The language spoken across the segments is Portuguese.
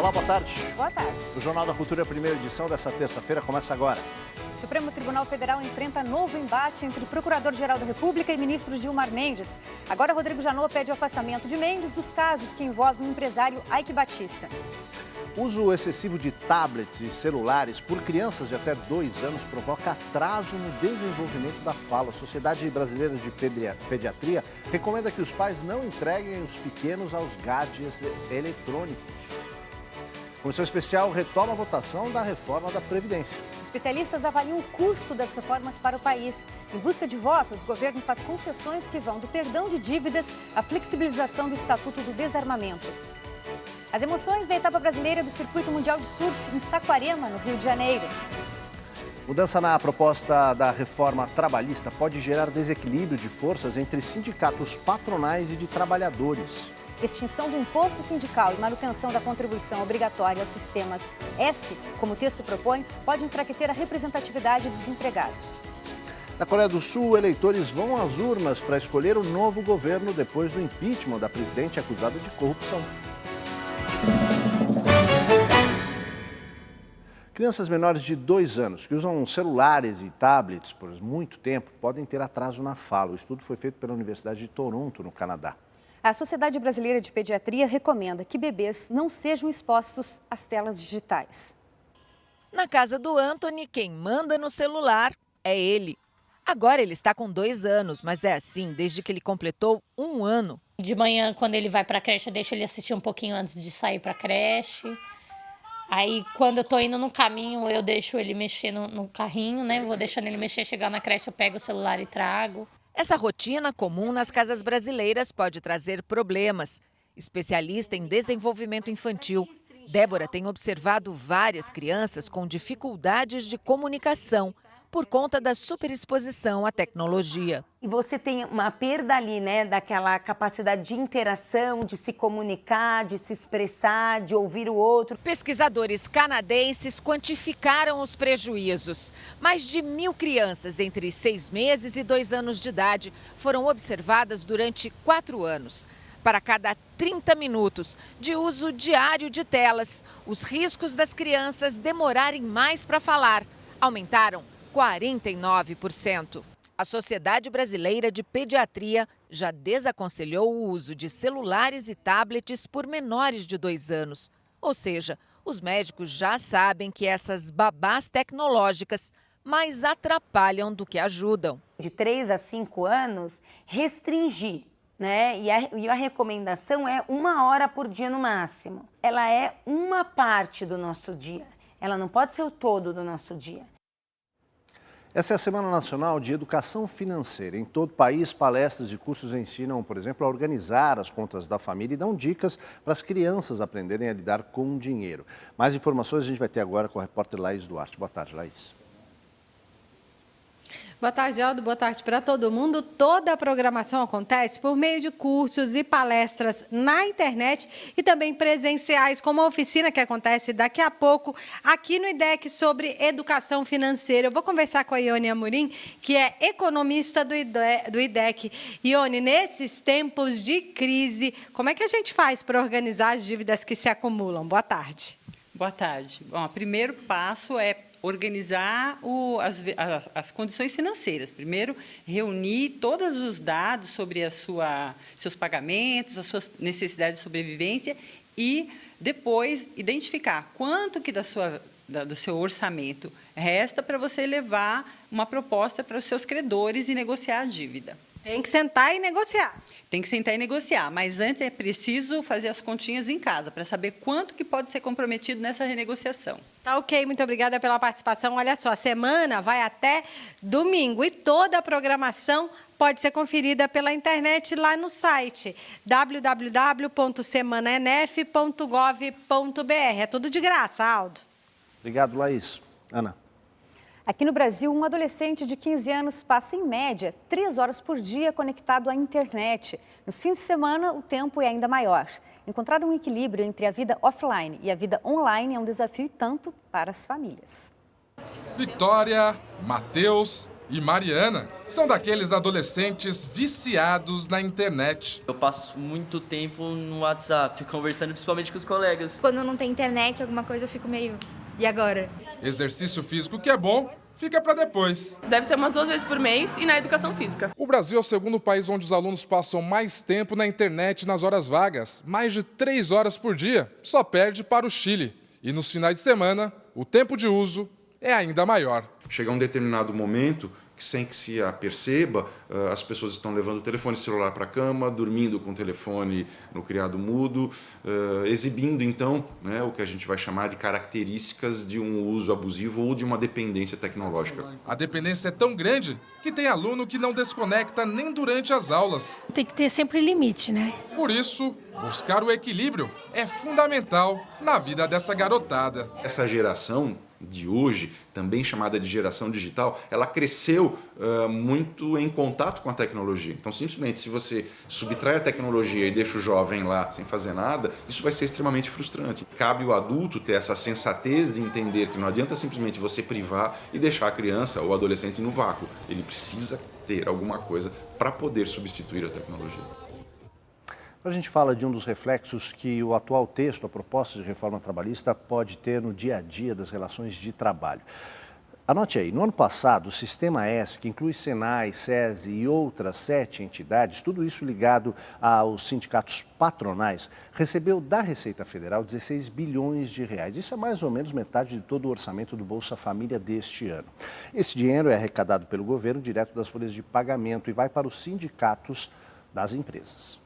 Olá, boa tarde. Boa tarde. O Jornal da Cultura, a primeira edição dessa terça-feira, começa agora. O Supremo Tribunal Federal enfrenta novo embate entre o Procurador-Geral da República e ministro Gilmar Mendes. Agora, Rodrigo Janot pede o afastamento de Mendes dos casos que envolvem o empresário Eike Batista. Uso excessivo de tablets e celulares por crianças de até 2 anos provoca atraso no desenvolvimento da fala. A Sociedade Brasileira de Pediatria recomenda que os pais não entreguem os pequenos aos gadgets eletrônicos. A Comissão Especial retoma a votação da reforma da Previdência. Especialistas avaliam o custo das reformas para o país. Em busca de votos, o governo faz concessões que vão do perdão de dívidas à flexibilização do Estatuto do Desarmamento. As emoções da etapa brasileira do Circuito Mundial de Surf em Saquarema, no Rio de Janeiro. Mudança na proposta da reforma trabalhista pode gerar desequilíbrio de forças entre sindicatos patronais e de trabalhadores. Extinção do imposto sindical e manutenção da contribuição obrigatória aos sistemas S, como o texto propõe, pode enfraquecer a representatividade dos empregados. Na Coreia do Sul, eleitores vão às urnas para escolher o novo governo depois do impeachment da presidente acusada de corrupção. Crianças menores de 2 anos que usam celulares e tablets por muito tempo podem ter atraso na fala. O estudo foi feito pela Universidade de Toronto, no Canadá. A Sociedade Brasileira de Pediatria recomenda que bebês não sejam expostos às telas digitais. Na casa do Anthony, quem manda no celular é ele. Agora ele está com 2 anos, mas é assim desde que ele completou 1 ano. De manhã, quando ele vai para a creche, eu deixo ele assistir um pouquinho antes de sair para a creche. Aí, quando eu tô indo no caminho, eu deixo ele mexer no carrinho, né? Vou deixando ele mexer, chegar na creche, eu pego o celular e trago. Essa rotina comum nas casas brasileiras pode trazer problemas. Especialista em desenvolvimento infantil, Débora tem observado várias crianças com dificuldades de comunicação por conta da superexposição à tecnologia. E você tem uma perda ali, né, daquela capacidade de interação, de se comunicar, de se expressar, de ouvir o outro. Pesquisadores canadenses quantificaram os prejuízos. Mais de 1.000 crianças entre 6 meses e 2 anos de idade foram observadas durante 4 anos. Para cada 30 minutos de uso diário de telas, os riscos das crianças demorarem mais para falar aumentaram 49%. A Sociedade Brasileira de Pediatria já desaconselhou o uso de celulares e tablets por menores de 2 anos. Ou seja, os médicos já sabem que essas babás tecnológicas mais atrapalham do que ajudam. De 3 a 5 anos, restringir, né? E a recomendação é 1 hora por dia no máximo. Ela é uma parte do nosso dia. Ela não pode ser o todo do nosso dia. Essa é a Semana Nacional de Educação Financeira. Em todo o país, palestras e cursos ensinam, por exemplo, a organizar as contas da família e dão dicas para as crianças aprenderem a lidar com o dinheiro. Mais informações a gente vai ter agora com a repórter Laís Duarte. Boa tarde, Laís. Boa tarde, Aldo. Boa tarde para todo mundo. Toda a programação acontece por meio de cursos e palestras na internet e também presenciais, como a oficina que acontece daqui a pouco aqui no IDEC sobre educação financeira. Eu vou conversar com a Ione Amorim, que é economista do IDEC. Ione, nesses tempos de crise, como é que a gente faz para organizar as dívidas que se acumulam? Boa tarde. Boa tarde. Bom, o primeiro passo é organizar as condições financeiras. Primeiro, reunir todos os dados sobre seus pagamentos, as suas necessidades de sobrevivência e, depois, identificar quanto que do seu orçamento resta para você levar uma proposta para os seus credores e negociar a dívida. Tem que sentar e negociar. Tem que sentar e negociar, mas antes é preciso fazer as continhas em casa para saber quanto que pode ser comprometido nessa renegociação. Tá ok, muito obrigada pela participação. Olha só, a semana vai até domingo e toda a programação pode ser conferida pela internet lá no site www.semananf.gov.br. É tudo de graça, Aldo. Obrigado, Laís. Ana. Aqui no Brasil, um adolescente de 15 anos passa, em média, 3 horas por dia conectado à internet. Nos fins de semana, o tempo é ainda maior. Encontrar um equilíbrio entre a vida offline e a vida online é um desafio tanto para as famílias. Vitória, Matheus e Mariana são daqueles adolescentes viciados na internet. Eu passo muito tempo no WhatsApp, conversando principalmente com os colegas. Quando não tem internet, alguma coisa, eu fico meio... E agora? Exercício físico que é bom, fica para depois. Deve ser umas 2 vezes por mês e na educação física. O Brasil é o segundo país onde os alunos passam mais tempo na internet nas horas vagas, mais de 3 horas por dia, só perde para o Chile. E nos finais de semana, o tempo de uso é ainda maior. Chega um determinado momento que, sem que se aperceba, as pessoas estão levando o telefone celular para a cama, dormindo com o telefone no criado mudo, exibindo, então, o que a gente vai chamar de características de um uso abusivo ou de uma dependência tecnológica. A dependência é tão grande que tem aluno que não desconecta nem durante as aulas. Tem que ter sempre limite, né? Por isso, buscar o equilíbrio é fundamental na vida dessa garotada. Essa geração de hoje, também chamada de geração digital, ela cresceu muito em contato com a tecnologia. Então, simplesmente, se você subtrai a tecnologia e deixa o jovem lá sem fazer nada, isso vai ser extremamente frustrante. Cabe ao adulto ter essa sensatez de entender que não adianta simplesmente você privar e deixar a criança ou o adolescente no vácuo. Ele precisa ter alguma coisa para poder substituir a tecnologia. A gente fala de um dos reflexos que o atual texto, a proposta de reforma trabalhista, pode ter no dia a dia das relações de trabalho. Anote aí, no ano passado, o Sistema S, que inclui Senai, SESI e outras 7 entidades, tudo isso ligado aos sindicatos patronais, recebeu da Receita Federal 16 bilhões de reais. Isso é mais ou menos metade de todo o orçamento do Bolsa Família deste ano. Esse dinheiro é arrecadado pelo governo direto das folhas de pagamento e vai para os sindicatos das empresas.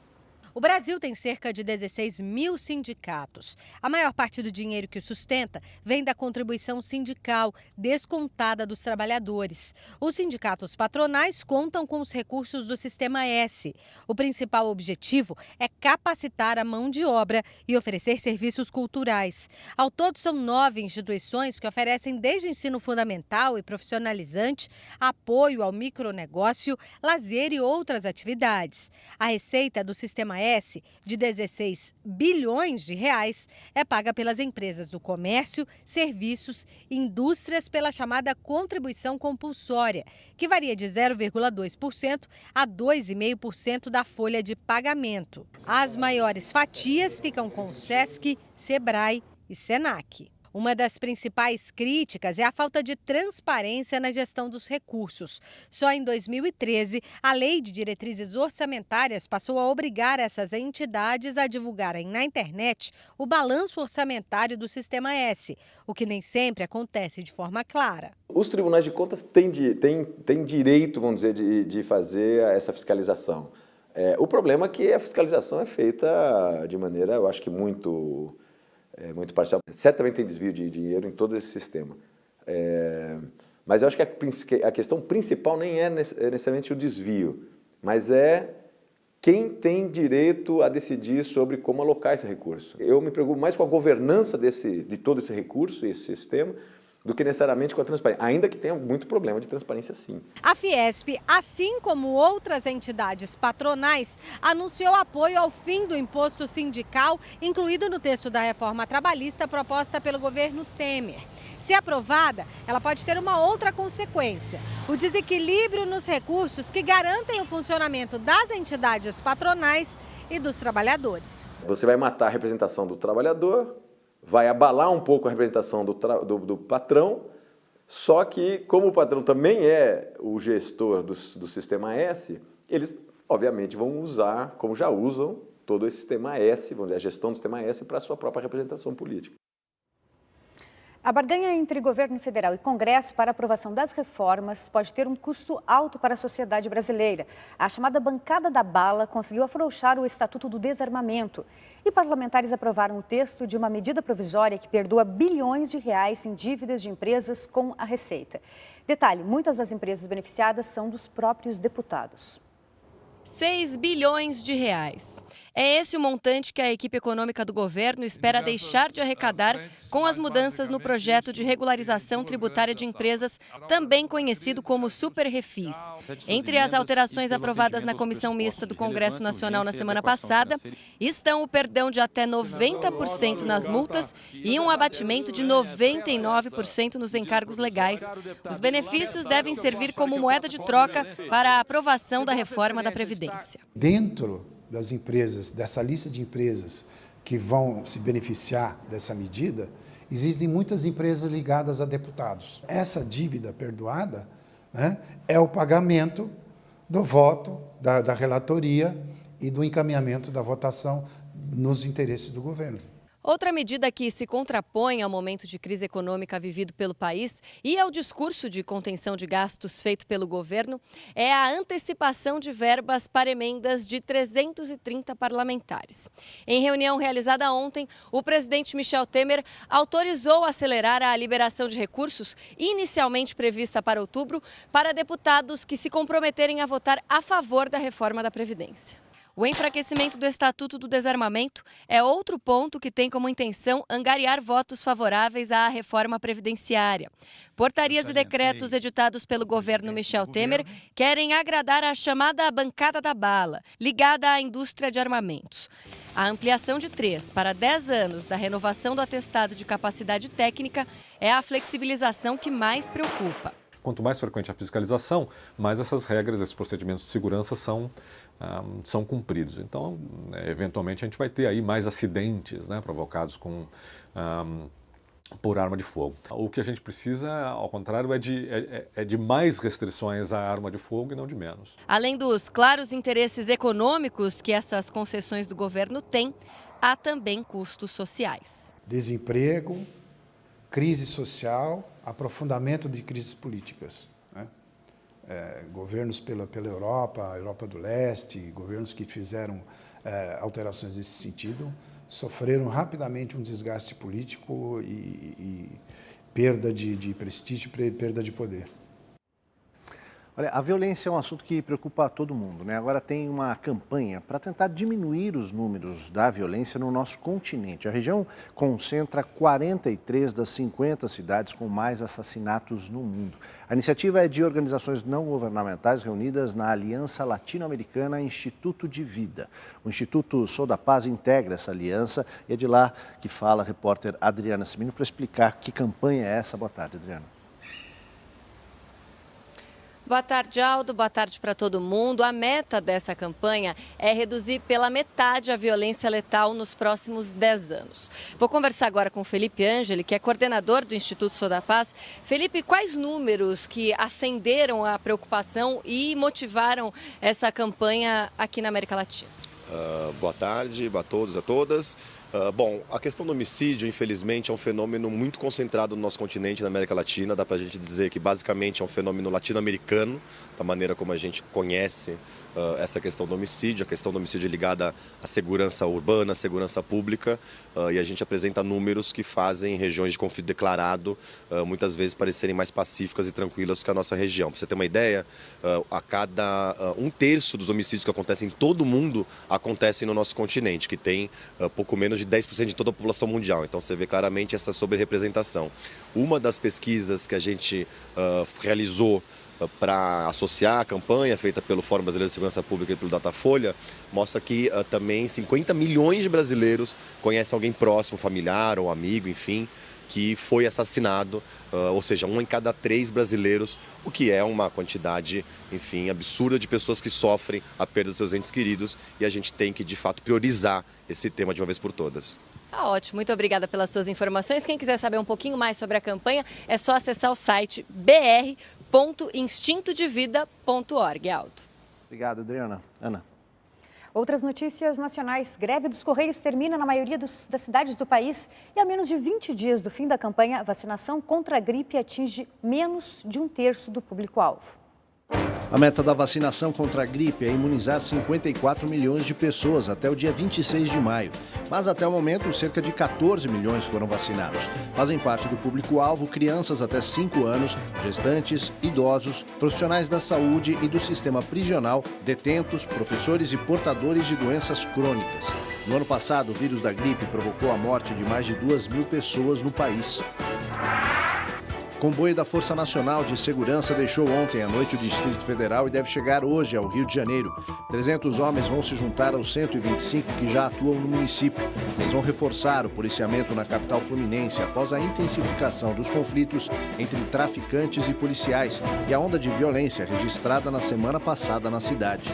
O Brasil tem cerca de 16 mil sindicatos. A maior parte do dinheiro que o sustenta vem da contribuição sindical, descontada dos trabalhadores. Os sindicatos patronais contam com os recursos do Sistema S. O principal objetivo é capacitar a mão de obra e oferecer serviços culturais. Ao todo, são 9 instituições que oferecem desde ensino fundamental e profissionalizante, apoio ao micronegócio, lazer e outras atividades. A receita do Sistema S, de 16 bilhões de reais, é paga pelas empresas do comércio, serviços e indústrias pela chamada contribuição compulsória, que varia de 0,2% a 2,5% da folha de pagamento. As maiores fatias ficam com o SESC, SEBRAE e SENAC. Uma das principais críticas é a falta de transparência na gestão dos recursos. Só em 2013, a Lei de Diretrizes Orçamentárias passou a obrigar essas entidades a divulgarem na internet o balanço orçamentário do Sistema S, o que nem sempre acontece de forma clara. Os tribunais de contas têm direito, vamos dizer, de fazer essa fiscalização. O problema é que a fiscalização é feita de maneira, eu acho que muito parcial. Certamente tem desvio de dinheiro em todo esse sistema. Mas eu acho que a questão principal nem é necessariamente o desvio, mas é quem tem direito a decidir sobre como alocar esse recurso. Eu me preocupo mais com a governança de todo esse recurso, esse sistema, do que necessariamente com a transparência, ainda que tenha muito problema de transparência, sim. A Fiesp, assim como outras entidades patronais, anunciou apoio ao fim do imposto sindical, incluído no texto da reforma trabalhista proposta pelo governo Temer. Se aprovada, ela pode ter uma outra consequência: o desequilíbrio nos recursos que garantem o funcionamento das entidades patronais e dos trabalhadores. Você vai matar a representação do trabalhador, vai abalar um pouco a representação do patrão, só que, como o patrão também é o gestor do Sistema S, eles, obviamente, vão usar, como já usam, todo esse Sistema S, vamos dizer, a gestão do Sistema S para a sua própria representação política. A barganha entre governo federal e Congresso para aprovação das reformas pode ter um custo alto para a sociedade brasileira. A chamada bancada da bala conseguiu afrouxar o Estatuto do Desarmamento. E parlamentares aprovaram o texto de uma medida provisória que perdoa bilhões de reais em dívidas de empresas com a Receita. Detalhe, muitas das empresas beneficiadas são dos próprios deputados. 6 bilhões de reais. É esse o montante que a equipe econômica do governo espera deixar de arrecadar com as mudanças no projeto de regularização tributária de empresas, também conhecido como Super-Refis. Entre as alterações aprovadas na Comissão Mista do Congresso Nacional na semana passada, estão o perdão de até 90% nas multas e um abatimento de 99% nos encargos legais. Os benefícios devem servir como moeda de troca para a aprovação da reforma da Previdência. Dentro das empresas, dessa lista de empresas que vão se beneficiar dessa medida, existem muitas empresas ligadas a deputados. Essa dívida perdoada, né, é o pagamento do voto, da relatoria e do encaminhamento da votação nos interesses do governo. Outra medida que se contrapõe ao momento de crise econômica vivido pelo país e ao discurso de contenção de gastos feito pelo governo é a antecipação de verbas para emendas de 330 parlamentares. Em reunião realizada ontem, o presidente Michel Temer autorizou acelerar a liberação de recursos, inicialmente prevista para outubro, para deputados que se comprometerem a votar a favor da reforma da Previdência. O enfraquecimento do Estatuto do Desarmamento é outro ponto que tem como intenção angariar votos favoráveis à reforma previdenciária. Portarias e decretos editados pelo governo Michel Temer querem agradar a chamada bancada da bala, ligada à indústria de armamentos. A ampliação de 3 para 10 anos da renovação do atestado de capacidade técnica é a flexibilização que mais preocupa. Quanto mais frequente a fiscalização, mais essas regras, esses procedimentos de segurança são cumpridos. Então, eventualmente, a gente vai ter aí mais acidentes, né, provocados por arma de fogo. O que a gente precisa, ao contrário, é de mais restrições à arma de fogo e não de menos. Além dos claros interesses econômicos que essas concessões do governo têm, há também custos sociais. Desemprego, crise social, aprofundamento de crises políticas. Governos pela Europa, a Europa do Leste, governos que fizeram alterações nesse sentido, sofreram rapidamente um desgaste político e perda de prestígio, perda de poder. Olha, a violência é um assunto que preocupa a todo mundo, né? Agora tem uma campanha para tentar diminuir os números da violência no nosso continente. A região concentra 43 das 50 cidades com mais assassinatos no mundo. A iniciativa é de organizações não governamentais reunidas na Aliança Latino-Americana Instituto de Vida. O Instituto Sou da Paz integra essa aliança e é de lá que fala a repórter Adriana Simino para explicar que campanha é essa. Boa tarde, Adriana. Boa tarde, Aldo. Boa tarde para todo mundo. A meta dessa campanha é reduzir pela metade a violência letal nos próximos 10 anos. Vou conversar agora com o Felipe Angeli, que é coordenador do Instituto Sou da Paz. Felipe, quais números que acenderam a preocupação e motivaram essa campanha aqui na América Latina? Boa tarde a todos e a todas. Bom, a questão do homicídio, infelizmente, é um fenômeno muito concentrado no nosso continente, na América Latina. Dá para a gente dizer que, basicamente, é um fenômeno latino-americano, da maneira como a gente conhece essa questão do homicídio. A questão do homicídio é ligada à segurança urbana, à segurança pública, e a gente apresenta números que fazem regiões de conflito declarado, muitas vezes, parecerem mais pacíficas e tranquilas que a nossa região. Para você ter uma ideia, a cada 1/3 dos homicídios que acontecem em todo o mundo acontecem no nosso continente, que tem pouco menos de 10% de toda a população mundial. Então você vê claramente essa sobre-representação. Uma das pesquisas que a gente realizou para associar a campanha feita pelo Fórum Brasileiro de Segurança Pública e pelo Datafolha, mostra que também 50 milhões de brasileiros conhecem alguém próximo, familiar ou amigo, enfim, que foi assassinado, ou seja, 1 em cada 3 brasileiros, o que é uma quantidade, enfim, absurda de pessoas que sofrem a perda dos seus entes queridos, e a gente tem que, de fato, priorizar esse tema de uma vez por todas. Tá ótimo, muito obrigada pelas suas informações. Quem quiser saber um pouquinho mais sobre a campanha, é só acessar o site br.instintodevida.org. Aldo. Obrigado, Adriana. Ana. Outras notícias nacionais. Greve dos Correios termina na maioria das cidades do país e a menos de 20 dias do fim da campanha, a vacinação contra a gripe atinge menos de 1/3 do público-alvo. A meta da vacinação contra a gripe é imunizar 54 milhões de pessoas até o dia 26 de maio. Mas até o momento, cerca de 14 milhões foram vacinados. Fazem parte do público-alvo crianças até 5 anos, gestantes, idosos, profissionais da saúde e do sistema prisional, detentos, professores e portadores de doenças crônicas. No ano passado, o vírus da gripe provocou a morte de mais de 2.000 pessoas no país. Comboio da Força Nacional de Segurança deixou ontem à noite o Distrito Federal e deve chegar hoje ao Rio de Janeiro. 300 homens vão se juntar aos 125 que já atuam no município. Eles vão reforçar o policiamento na capital fluminense após a intensificação dos conflitos entre traficantes e policiais e a onda de violência registrada na semana passada na cidade.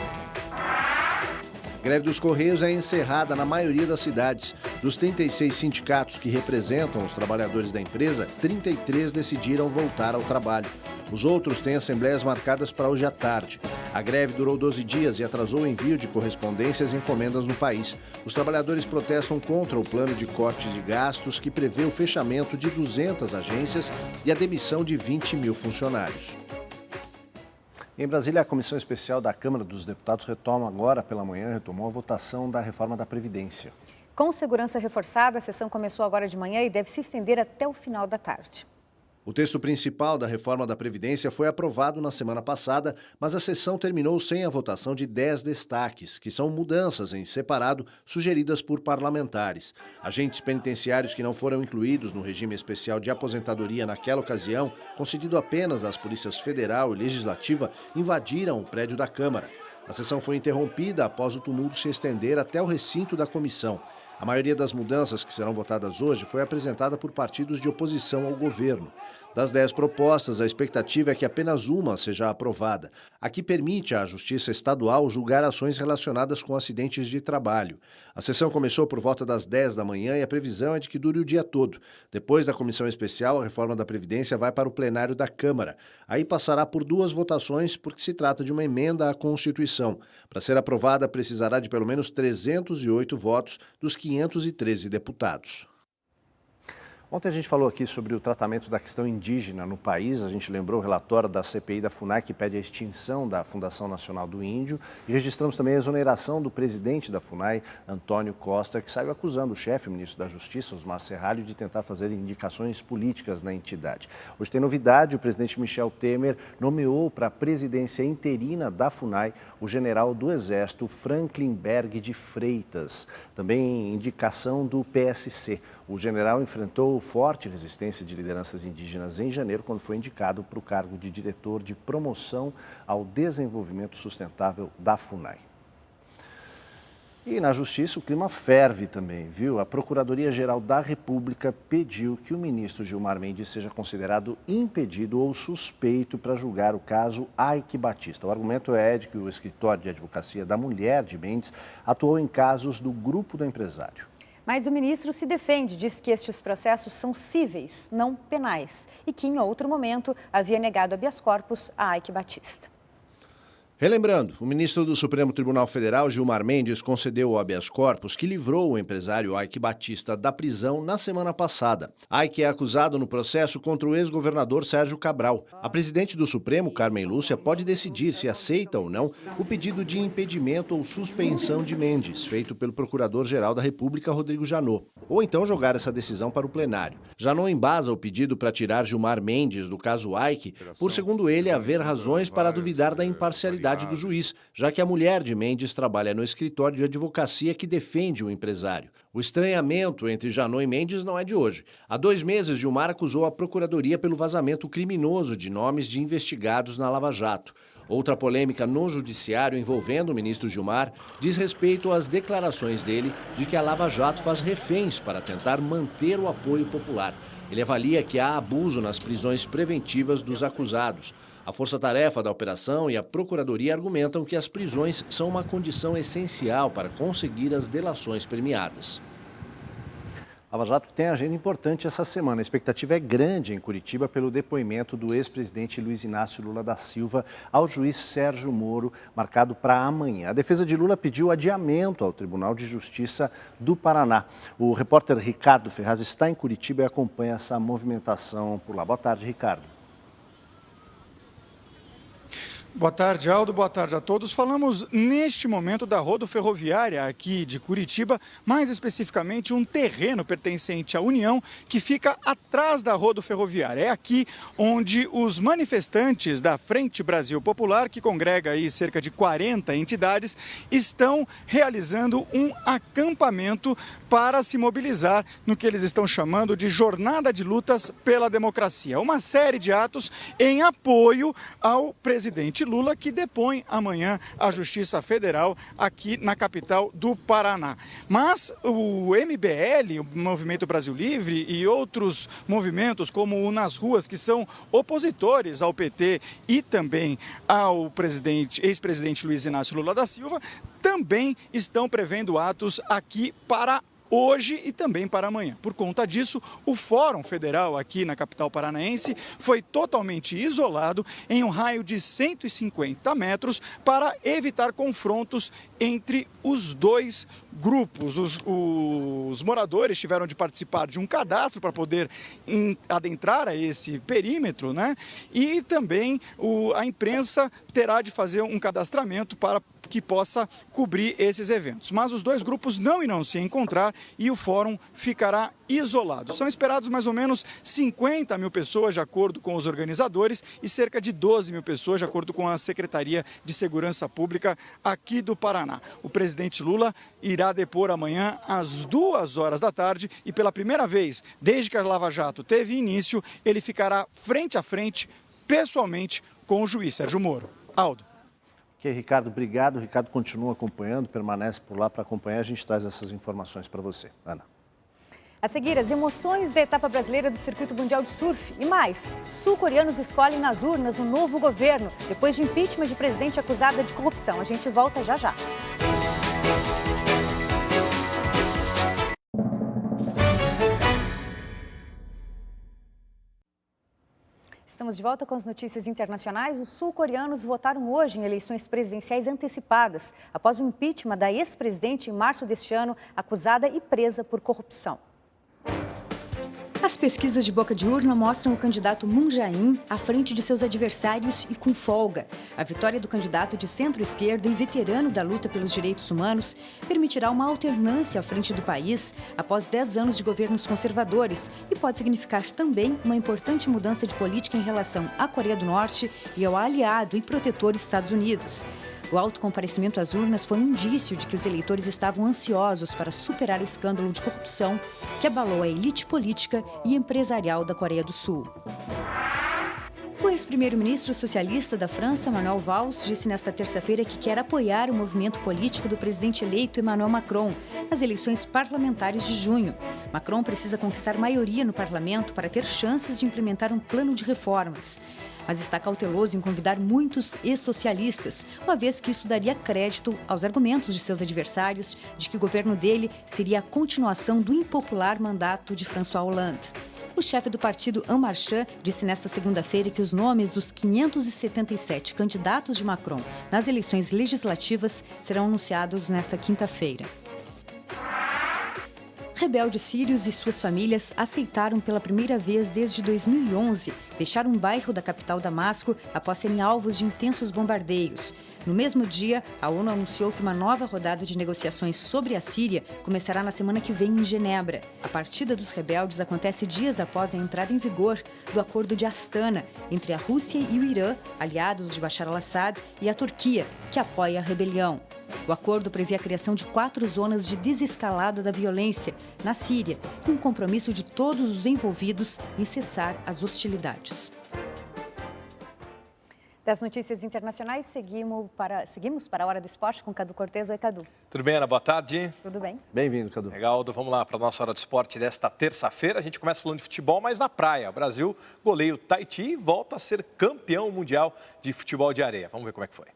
A greve dos Correios é encerrada na maioria das cidades. Dos 36 sindicatos que representam os trabalhadores da empresa, 33 decidiram voltar ao trabalho. Os outros têm assembleias marcadas para hoje à tarde. A greve durou 12 dias e atrasou o envio de correspondências e encomendas no país. Os trabalhadores protestam contra o plano de cortes de gastos que prevê o fechamento de 200 agências e a demissão de 20 mil funcionários. Em Brasília, a Comissão Especial da Câmara dos Deputados retomou a votação da reforma da Previdência. Com segurança reforçada, a sessão começou agora de manhã e deve se estender até o final da tarde. O texto principal da reforma da Previdência foi aprovado na semana passada, mas a sessão terminou sem a votação de 10 destaques, que são mudanças em separado sugeridas por parlamentares. Agentes penitenciários que não foram incluídos no regime especial de aposentadoria naquela ocasião, concedido apenas às polícias federal e legislativa, invadiram o prédio da Câmara. A sessão foi interrompida após o tumulto se estender até o recinto da comissão. A maioria das mudanças que serão votadas hoje foi apresentada por partidos de oposição ao governo. Das 10 propostas, a expectativa é que apenas uma seja aprovada. A que permite à Justiça Estadual julgar ações relacionadas com acidentes de trabalho. A sessão começou por volta das 10 da manhã e a previsão é de que dure o dia todo. Depois da comissão especial, a reforma da Previdência vai para o plenário da Câmara. Aí passará por 2 votações porque se trata de uma emenda à Constituição. Para ser aprovada, precisará de pelo menos 308 votos dos 513 deputados. Ontem a gente falou aqui sobre o tratamento da questão indígena no país. A gente lembrou o relatório da CPI da FUNAI, que pede a extinção da Fundação Nacional do Índio. E registramos também a exoneração do presidente da FUNAI, Antônio Costa, que saiu acusando o chefe, o ministro da Justiça, Osmar Serralho, de tentar fazer indicações políticas na entidade. Hoje tem novidade: o presidente Michel Temer nomeou para a presidência interina da FUNAI o general do Exército Franklin Berg de Freitas. Também indicação do PSC. O general enfrentou forte resistência de lideranças indígenas em janeiro, quando foi indicado para o cargo de diretor de promoção ao desenvolvimento sustentável da FUNAI. E na Justiça o clima ferve também, viu? A Procuradoria-Geral da República pediu que o ministro Gilmar Mendes seja considerado impedido ou suspeito para julgar o caso Aike Batista. O argumento é de que o escritório de advocacia da mulher de Mendes atuou em casos do grupo do empresário. Mas o ministro se defende, diz que estes processos são cíveis, não penais, e que em outro momento havia negado habeas corpus a Aike Batista. Relembrando, o ministro do Supremo Tribunal Federal, Gilmar Mendes, concedeu o habeas corpus que livrou o empresário Aike Batista da prisão na semana passada. Aike é acusado no processo contra o ex-governador Sérgio Cabral. A presidente do Supremo, Carmen Lúcia, pode decidir se aceita ou não o pedido de impedimento ou suspensão de Mendes, feito pelo Procurador-Geral da República, Rodrigo Janot, ou então jogar essa decisão para o plenário. Janot embasa o pedido para tirar Gilmar Mendes do caso Aike por, segundo ele, haver razões para duvidar da imparcialidade do juiz, já que a mulher de Mendes trabalha no escritório de advocacia que defende o empresário. O estranhamento entre Janot e Mendes não é de hoje. Há 2 meses, Gilmar acusou a Procuradoria pelo vazamento criminoso de nomes de investigados na Lava Jato. Outra polêmica no judiciário envolvendo o ministro Gilmar diz respeito às declarações dele de que a Lava Jato faz reféns para tentar manter o apoio popular. Ele avalia que há abuso nas prisões preventivas dos acusados. A força-tarefa da operação e a Procuradoria argumentam que as prisões são uma condição essencial para conseguir as delações premiadas. A Lava Jato tem agenda importante essa semana. A expectativa é grande em Curitiba pelo depoimento do ex-presidente Luiz Inácio Lula da Silva ao juiz Sérgio Moro, marcado para amanhã. A defesa de Lula pediu adiamento ao Tribunal de Justiça do Paraná. O repórter Ricardo Ferraz está em Curitiba e acompanha essa movimentação por lá. Boa tarde, Ricardo. Boa tarde, Aldo. Boa tarde a todos. Falamos neste momento da rodoferroviária aqui de Curitiba, mais especificamente um terreno pertencente à União que fica atrás da rodoferroviária. É aqui onde os manifestantes da Frente Brasil Popular, que congrega aí cerca de 40 entidades, estão realizando um acampamento para se mobilizar no que eles estão chamando de Jornada de Lutas pela Democracia. Uma série de atos em apoio ao presidente Lula, que depõe amanhã à Justiça Federal aqui na capital do Paraná. Mas o MBL, o Movimento Brasil Livre, e outros movimentos como o Nas Ruas, que são opositores ao PT e também ao ex-presidente Luiz Inácio Lula da Silva, também estão prevendo atos aqui para hoje e também para amanhã. Por conta disso, o Fórum Federal aqui na capital paranaense foi totalmente isolado em um raio de 150 metros para evitar confrontos entre os dois grupos. Os moradores tiveram de participar de um cadastro para poder adentrar a esse perímetro, né? E também a imprensa terá de fazer um cadastramento para que possa cobrir esses eventos. Mas os dois grupos não irão se encontrar e o fórum ficará isolado. São esperados mais ou menos 50 mil pessoas, de acordo com os organizadores, e cerca de 12 mil pessoas, de acordo com a Secretaria de Segurança Pública aqui do Paraná. O presidente Lula irá depor amanhã às 2 horas da tarde e pela primeira vez, desde que a Lava Jato teve início, ele ficará frente a frente, pessoalmente, com o juiz Sérgio Moro. Aldo. Ok, Ricardo, obrigado. O Ricardo continua acompanhando, permanece por lá para acompanhar. A gente traz essas informações para você. Ana. A seguir, as emoções da etapa brasileira do Circuito Mundial de Surf. E mais, sul-coreanos escolhem nas urnas um novo governo, depois de impeachment de presidente acusada de corrupção. A gente volta já já. Estamos de volta com as notícias internacionais. Os sul-coreanos votaram hoje em eleições presidenciais antecipadas, após o impeachment da ex-presidente em março deste ano, acusada e presa por corrupção. As pesquisas de boca de urna mostram o candidato Moon Jae-in à frente de seus adversários e com folga. A vitória do candidato de centro-esquerda e veterano da luta pelos direitos humanos permitirá uma alternância à frente do país após 10 anos de governos conservadores e pode significar também uma importante mudança de política em relação à Coreia do Norte e ao aliado e protetor Estados Unidos. O alto comparecimento às urnas foi um indício de que os eleitores estavam ansiosos para superar o escândalo de corrupção que abalou a elite política e empresarial da Coreia do Sul. O ex-primeiro-ministro socialista da França, Manuel Valls, disse nesta terça-feira que quer apoiar o movimento político do presidente eleito Emmanuel Macron nas eleições parlamentares de junho. Macron precisa conquistar maioria no parlamento para ter chances de implementar um plano de reformas. Mas está cauteloso em convidar muitos ex-socialistas, uma vez que isso daria crédito aos argumentos de seus adversários de que o governo dele seria a continuação do impopular mandato de François Hollande. O chefe do partido En Marche disse nesta segunda-feira que os nomes dos 577 candidatos de Macron nas eleições legislativas serão anunciados nesta quinta-feira. Rebeldes sírios e suas famílias aceitaram pela primeira vez desde 2011 deixar um bairro da capital Damasco após serem alvos de intensos bombardeios. No mesmo dia, a ONU anunciou que uma nova rodada de negociações sobre a Síria começará na semana que vem em Genebra. A partida dos rebeldes acontece dias após a entrada em vigor do Acordo de Astana entre a Rússia e o Irã, aliados de Bashar al-Assad, e a Turquia, que apoia a rebelião. O acordo prevê a criação de 4 zonas de desescalada da violência na Síria e um compromisso de todos os envolvidos em cessar as hostilidades. Das notícias internacionais, seguimos para a Hora do Esporte com Cadu Cortez. Oi, Cadu. Tudo bem, Ana? Boa tarde. Tudo bem. Bem-vindo, Cadu. Legal, vamos lá para a nossa Hora do Esporte desta terça-feira. A gente começa falando de futebol, mas na praia. O Brasil goleia o Tahiti e volta a ser campeão mundial de futebol de areia. Vamos ver como é que foi.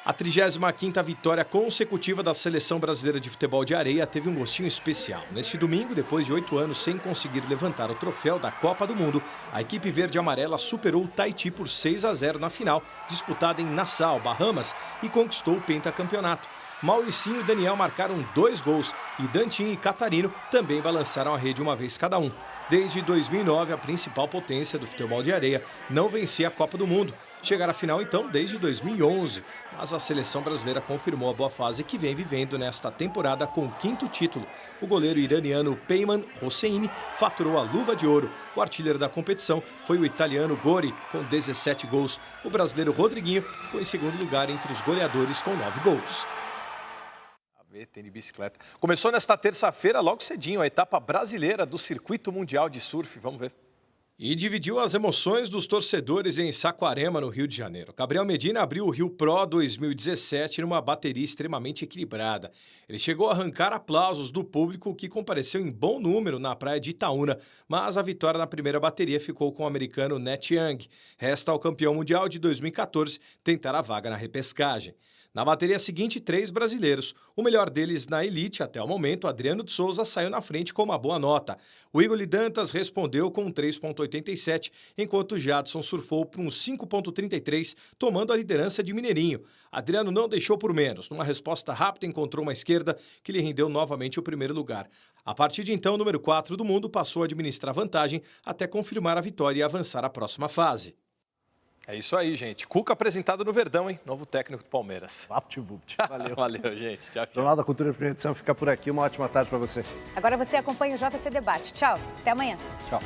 A 35ª vitória consecutiva da Seleção Brasileira de Futebol de Areia teve um gostinho especial. Neste domingo, depois de 8 anos sem conseguir levantar o troféu da Copa do Mundo, a equipe verde e amarela superou o Tahiti por 6-0 na final, disputada em Nassau, Bahamas, e conquistou o pentacampeonato. Mauricinho e Daniel marcaram 2 gols e Dantinho e Catarino também balançaram a rede uma vez cada um. Desde 2009, a principal potência do futebol de areia não vencia a Copa do Mundo. chegar à final então desde 2011. Mas a seleção brasileira confirmou a boa fase que vem vivendo nesta temporada com o 5º título. O goleiro iraniano Peyman Hosseini faturou a luva de ouro. O artilheiro da competição foi o italiano Gori, com 17 gols. O brasileiro Rodriguinho ficou em segundo lugar entre os goleadores com 9 gols. Tem de bicicleta. Começou nesta terça-feira, logo cedinho, a etapa brasileira do Circuito Mundial de Surf. Vamos ver. E dividiu as emoções dos torcedores em Saquarema, no Rio de Janeiro. Gabriel Medina abriu o Rio Pro 2017 numa bateria extremamente equilibrada. Ele chegou a arrancar aplausos do público que compareceu em bom número na praia de Itaúna, mas a vitória na primeira bateria ficou com o americano Net Young. Resta ao campeão mundial de 2014 tentar a vaga na repescagem. Na bateria seguinte, 3 brasileiros. O melhor deles na elite, até o momento, Adriano de Souza, saiu na frente com uma boa nota. O Igor Dantas respondeu com 3,87, enquanto o Jadson surfou por um 5,33, tomando a liderança de Mineirinho. Adriano não deixou por menos. Numa resposta rápida, encontrou uma esquerda que lhe rendeu novamente o primeiro lugar. A partir de então, o número 4 do mundo passou a administrar vantagem até confirmar a vitória e avançar à próxima fase. É isso aí, gente. Cuca apresentado no Verdão, hein? Novo técnico do Palmeiras. Vapt-vupt. Valeu. Valeu, gente. Tchau, tchau. Jornal da Cultura, primeira edição, fica por aqui. Uma ótima tarde para você. Agora você acompanha o JC Debate. Tchau. Até amanhã. Tchau.